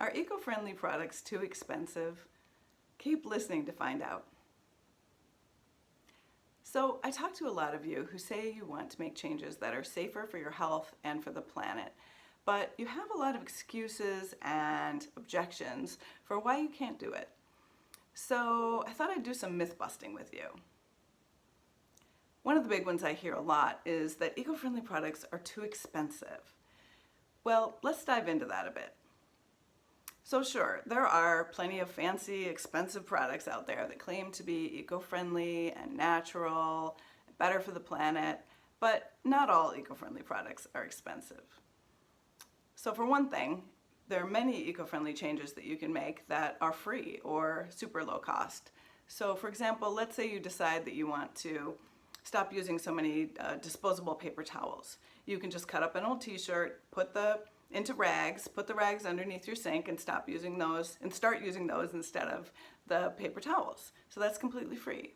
Are eco-friendly products too expensive? Keep listening to find out. So I talk to a lot of you who say you want to make changes that are safer for your health and for the planet, but you have a lot of excuses and objections for why you can't do it. So I thought I'd do some myth busting with you. One of the big ones I hear a lot is that eco-friendly products are too expensive. Well, let's dive into that a bit. So sure, there are plenty of fancy, expensive products out there that claim to be eco-friendly and natural, better for the planet, but not all eco-friendly products are expensive. So for one thing, there are many eco-friendly changes that you can make that are free or super low cost. So for example, let's say you decide that you want to stop using so many disposable paper towels. You can just cut up an old t-shirt, put the rags underneath your sink and start using those instead of the paper towels. So that's completely free.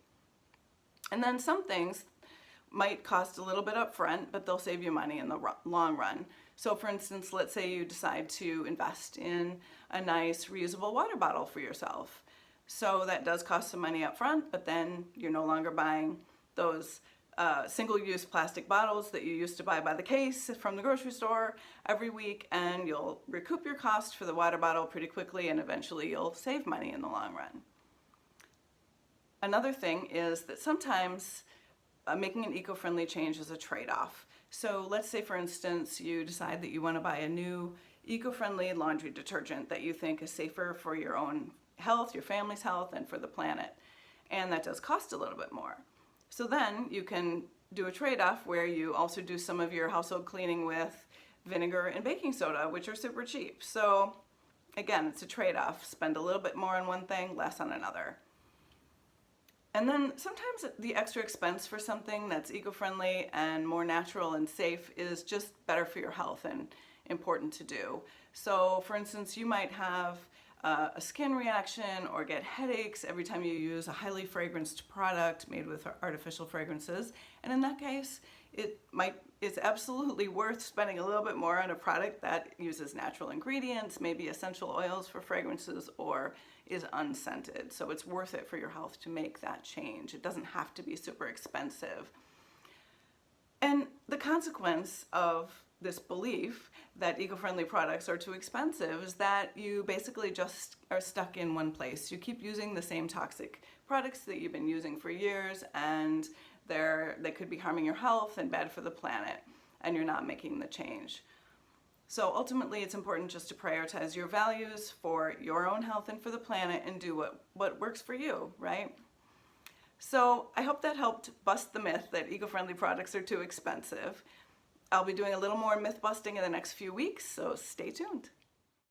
And then some things might cost a little bit up front, but they'll save you money in the long run. So for instance, let's say you decide to invest in a nice reusable water bottle for yourself. So that does cost some money up front, but then you're no longer buying those single-use plastic bottles that you used to buy by the case from the grocery store every week, and you'll recoup your cost for the water bottle pretty quickly, and eventually you'll save money in the long run. Another thing is that sometimes making an eco-friendly change is a trade-off. So let's say, for instance, you decide that you want to buy a new eco-friendly laundry detergent that you think is safer for your own health, your family's health, and for the planet. And that does cost a little bit more. So then you can do a trade-off where you also do some of your household cleaning with vinegar and baking soda, which are super cheap. So again, it's a trade-off. Spend a little bit more on one thing, less on another. And then sometimes the extra expense for something that's eco-friendly and more natural and safe is just better for your health and important to do. So for instance, you might have a skin reaction or get headaches every time you use a highly fragranced product made with artificial fragrances. And in that case, it's absolutely worth spending a little bit more on a product that uses natural ingredients, maybe essential oils for fragrances, or is unscented. So it's worth it for your health to make that change. It doesn't have to be super expensive. And the consequence of this belief that eco-friendly products are too expensive is that you basically just are stuck in one place. You keep using the same toxic products that you've been using for years, and they could be harming your health and bad for the planet, and you're not making the change. So ultimately, it's important just to prioritize your values for your own health and for the planet and do what works for you, right? So I hope that helped bust the myth that eco-friendly products are too expensive. I'll be doing a little more myth busting in the next few weeks, so stay tuned.